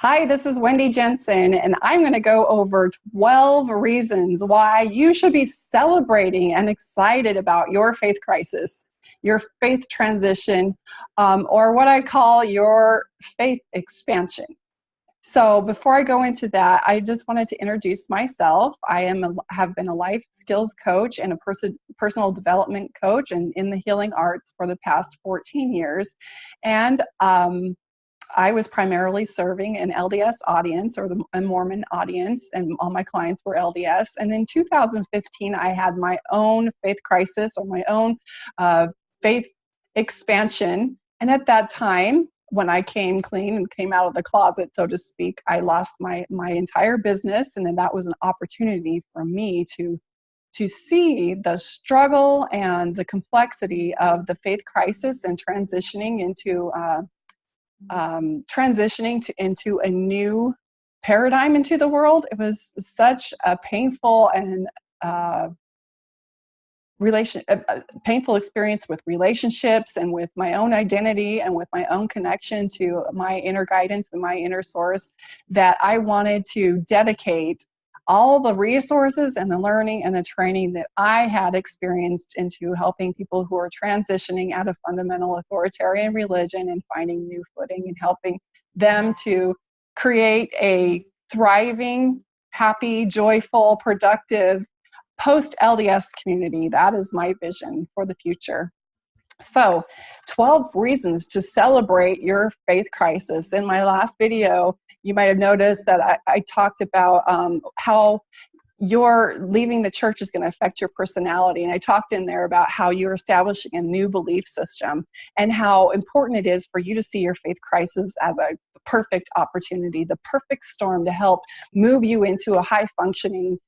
Hi, this is Wendi Jensen, and I'm going to go over 12 reasons why you should be celebrating and excited about your faith crisis, your faith transition, or what I call your faith expansion. So before I go into that, I just wanted to introduce myself. I have been a life skills coach and a personal development coach and in the healing arts for the past 14 years. And I was primarily serving an LDS audience or a Mormon audience, and all my clients were LDS. And in 2015, I had my own faith crisis or my own faith expansion. And at that time, when I came clean and came out of the closet, so to speak, I lost my entire business. And then that was an opportunity for me to see the struggle and the complexity of the faith crisis and transitioning into into a new paradigm into the world. It was such a painful and painful experience with relationships and with my own identity and with my own connection to my inner guidance and my inner source, that I wanted to dedicate all the resources and the learning and the training that I had experienced into helping people who are transitioning out of fundamental authoritarian religion and finding new footing and helping them to create a thriving, happy, joyful, productive post-LDS community. That is my vision for the future. So 12 reasons to celebrate your faith crisis. In my last video, you might have noticed that I talked about how your leaving the church is going to affect your personality. And I talked in there about how you're establishing a new belief system and how important it is for you to see your faith crisis as a perfect opportunity, the perfect storm to help move you into a high functioning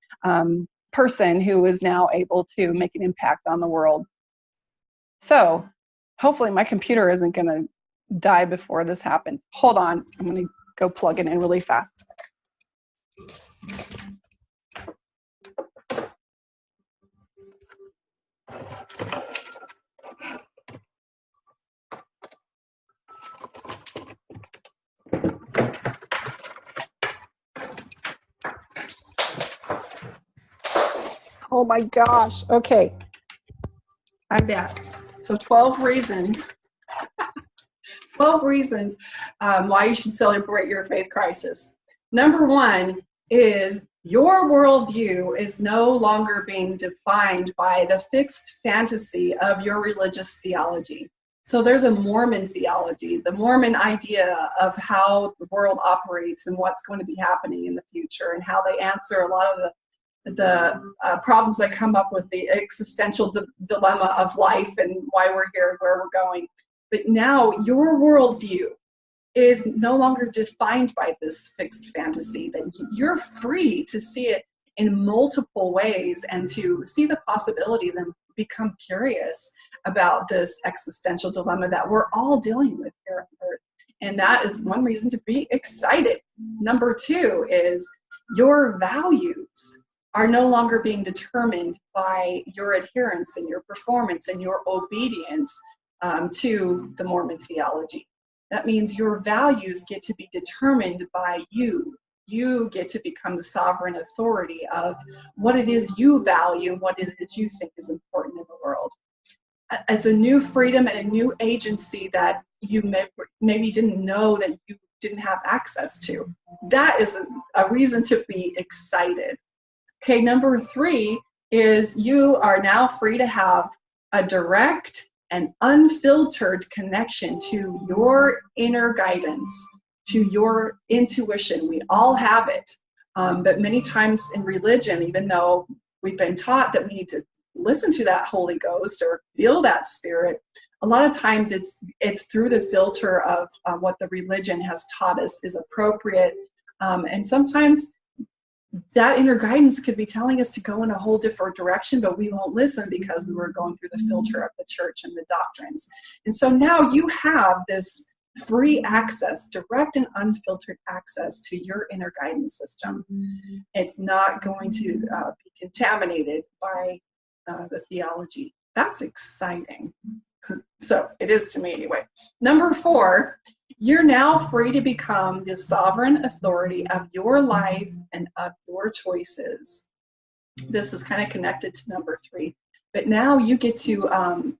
person who is now able to make an impact on the world. So hopefully my computer isn't going to die before this happens. Hold on. I'm going to go plug it in really fast. Oh my gosh. Okay. I'm back. So 12 reasons. 12 reasons why you should celebrate your faith crisis. Number one is your worldview is no longer being defined by the fixed fantasy of your religious theology. So there's a Mormon theology, the Mormon idea of how the world operates and what's going to be happening in the future and how they answer a lot of the problems that come up with the existential dilemma of life and why we're here and where we're going. But now your worldview is no longer defined by this fixed fantasy, that you're free to see it in multiple ways and to see the possibilities and become curious about this existential dilemma that we're all dealing with here on Earth. And that is one reason to be excited. Number two is your values are no longer being determined by your adherence and your performance and your obedience to the Mormon theology. That means your values get to be determined by you. You get to become the sovereign authority of what it is you value and what it is you think is important in the world. It's a new freedom and a new agency that you maybe didn't know that you didn't have access to. That is a reason to be excited. Okay, number three is you are now free to have a direct and unfiltered connection to your inner guidance, to your intuition. We all have it. But many times in religion, even though we've been taught that we need to listen to that Holy Ghost or feel that spirit, a lot of times it's through the filter of what the religion has taught us is appropriate. And sometimes that inner guidance could be telling us to go in a whole different direction, but we won't listen because we were going through the filter of the church and the doctrines. And so now you have this free access, direct and unfiltered access to your inner guidance system. It's not going to be contaminated by the theology. That's exciting. So it is to me anyway. Number four You're now free to become the sovereign authority of your life and of your choices. This is kind of connected to number 3. But now you get to,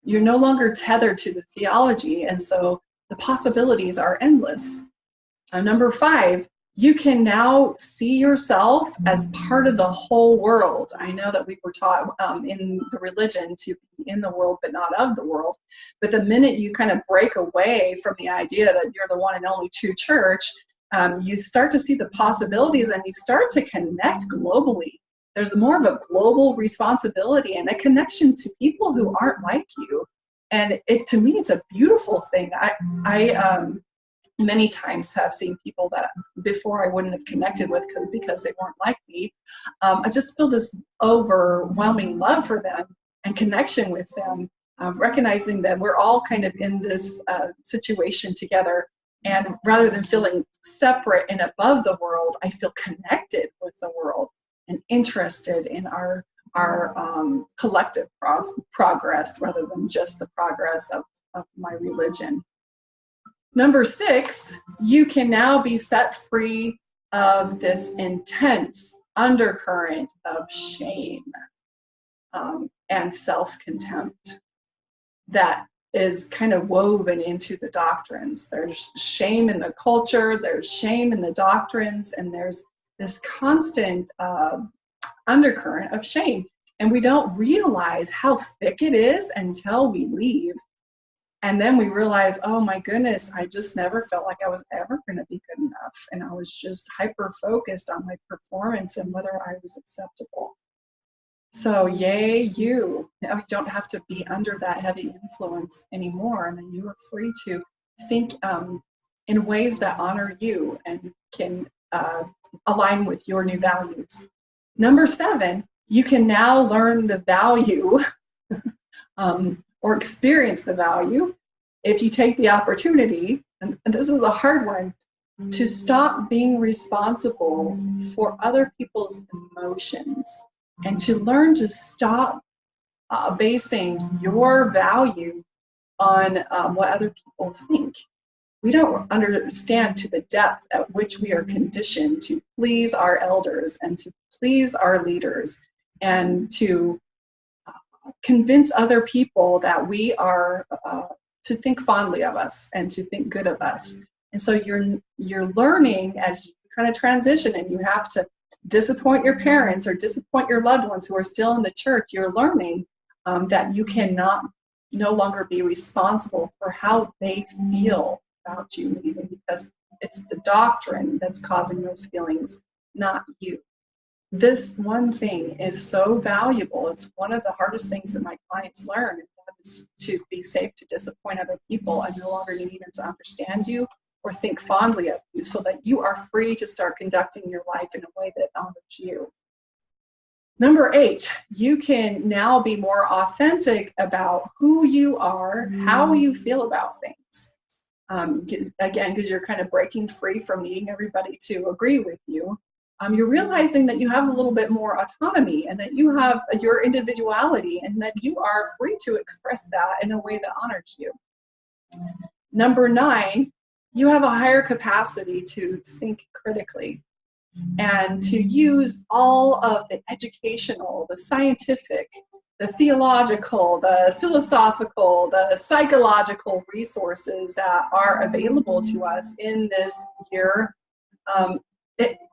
you're no longer tethered to the theology, and so the possibilities are endless. Number 5, you can now see yourself as part of the whole world. I know that we were taught in the religion to be in the world but not of the world. But the minute you kind of break away from the idea that you're the one and only true church, you start to see the possibilities and you start to connect globally. There's more of a global responsibility and a connection to people who aren't like you. And to me, it's a beautiful thing. I many times have seen people that before I wouldn't have connected with because they weren't like me. I just feel this overwhelming love for them and connection with them, recognizing that we're all kind of in this situation together. And rather than feeling separate and above the world, I feel connected with the world and interested in our collective progress rather than just the progress of my religion. Number 6, you can now be set free of this intense undercurrent of shame and self-contempt that is kind of woven into the doctrines. There's shame in the culture, there's shame in the doctrines, and there's this constant undercurrent of shame. And we don't realize how thick it is until we leave. And then we realize, oh my goodness, I just never felt like I was ever going to be good enough. And I was just hyper-focused on my performance and whether I was acceptable. So yay, you. Now you don't have to be under that heavy influence anymore. And then you are free to think in ways that honor you and can align with your new values. Number 7, you can now learn the value or experience the value if you take the opportunity, and this is a hard one, to stop being responsible for other people's emotions and to learn to stop basing your value on what other people think. We don't understand to the depth at which we are conditioned to please our elders and to please our leaders and to convince other people that we are to think fondly of us and to think good of us. And so you're learning as you kind of transition and you have to disappoint your parents or disappoint your loved ones who are still in the church. You're learning that you cannot no longer be responsible for how they feel about you leaving, because it's the doctrine that's causing those feelings, not you. This one thing is so valuable. It's one of the hardest things that my clients learn, and that is to be safe to disappoint other people and no longer need them to understand you or think fondly of you, so that you are free to start conducting your life in a way that honors you. Number 8, you can now be more authentic about who you are, how you feel about things. Again, because you're kind of breaking free from needing everybody to agree with you. You're realizing that you have a little bit more autonomy and that you have your individuality and that you are free to express that in a way that honors you. Number 9, you have a higher capacity to think critically and to use all of the educational, the scientific, the theological, the philosophical, the psychological resources that are available to us in this year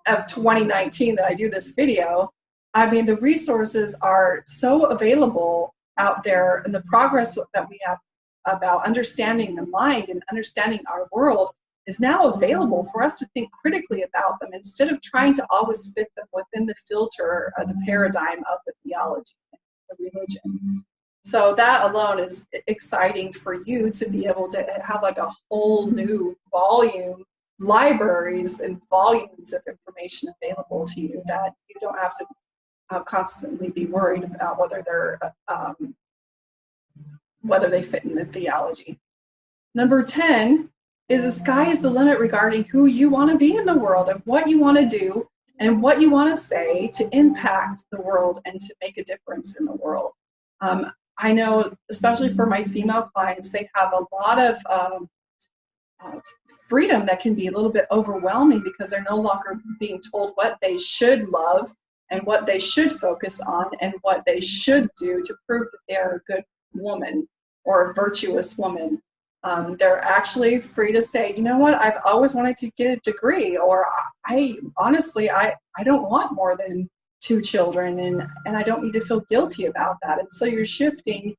of 2019 that I do this video. I mean, the resources are so available out there, and the progress that we have about understanding the mind and understanding our world is now available for us to think critically about them instead of trying to always fit them within the filter or the paradigm of the theology and the religion. So that alone is exciting for you to be able to have like a whole new volume, libraries and volumes of information available to you that you don't have to constantly be worried about whether they fit in the theology. Number 10 is the sky is the limit regarding who you want to be in the world and what you want to do and what you want to say to impact the world and to make a difference in the world. I know, especially for my female clients, they have a lot of freedom that can be a little bit overwhelming because they're no longer being told what they should love and what they should focus on and what they should do to prove that they are a good woman or a virtuous woman. They're actually free to say, you know what, I've always wanted to get a degree, or I honestly don't want more than 2 children, and I don't need to feel guilty about that. And so you're shifting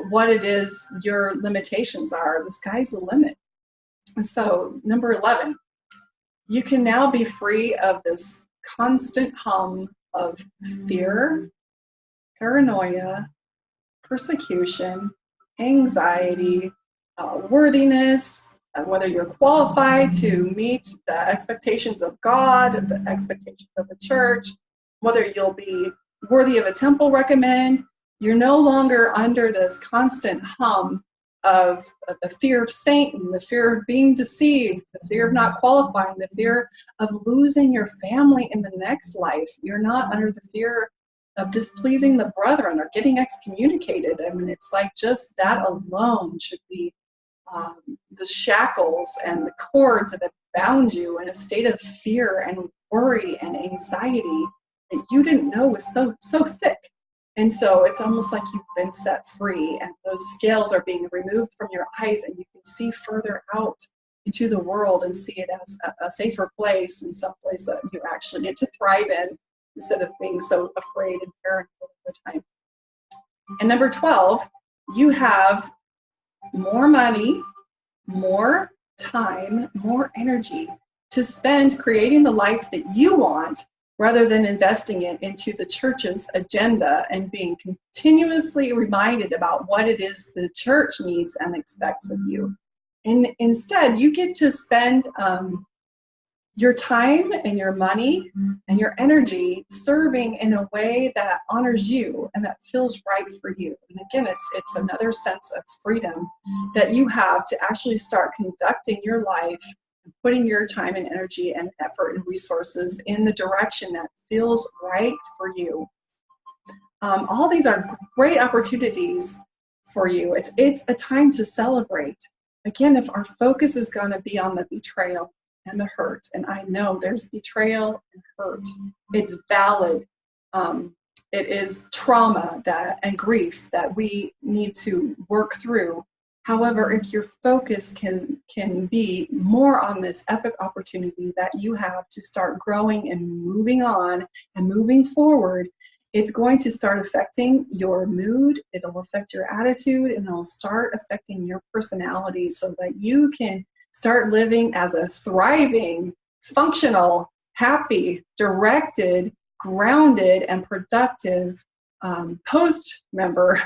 what it is your limitations are. The sky's the limit. And so number 11, you can now be free of this constant hum of fear, paranoia, persecution, anxiety, worthiness, whether you're qualified to meet the expectations of God, the expectations of the church, whether you'll be worthy of a temple recommend. You're no longer under this constant hum of the fear of Satan, the fear of being deceived, the fear of not qualifying, the fear of losing your family in the next life. You're not under the fear of displeasing the brethren or getting excommunicated. I mean, it's like just that alone should be the shackles and the cords that have bound you in a state of fear and worry and anxiety that you didn't know was so thick. And so it's almost like you've been set free, and those scales are being removed from your eyes, and you can see further out into the world and see it as a safer place, and some place that you actually get to thrive in instead of being so afraid and paranoid all the time. And number 12, you have more money, more time, more energy to spend creating the life that you want, rather than investing it into the church's agenda and being continuously reminded about what it is the church needs and expects of you. And instead, you get to spend your time and your money and your energy serving in a way that honors you and that feels right for you. And again, it's another sense of freedom that you have to actually start conducting your life, putting your time and energy and effort and resources in the direction that feels right for you. All these are great opportunities for you. It's a time to celebrate. Again, if our focus is going to be on the betrayal and the hurt, and I know there's betrayal and hurt, it's valid. It is trauma and grief that we need to work through. However, if your focus can be more on this epic opportunity that you have to start growing and moving on and moving forward, it's going to start affecting your mood, it'll affect your attitude, and it'll start affecting your personality so that you can start living as a thriving, functional, happy, directed, grounded, and productive post member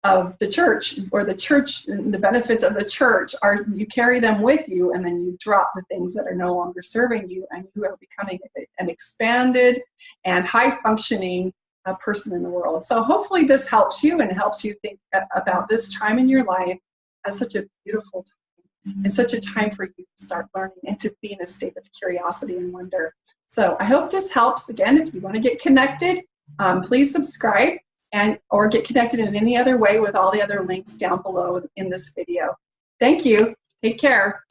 of the church, or the church. The benefits of the church are you carry them with you, and then you drop the things that are no longer serving you, and you are becoming an expanded and high-functioning person in the world. So hopefully this helps you and helps you think about this time in your life as such a beautiful time and such a time for you to start learning and to be in a state of curiosity and wonder. So I hope this helps. Again, if you want to get connected, please subscribe or get connected in any other way with all the other links down below in this video. Thank you. Take care.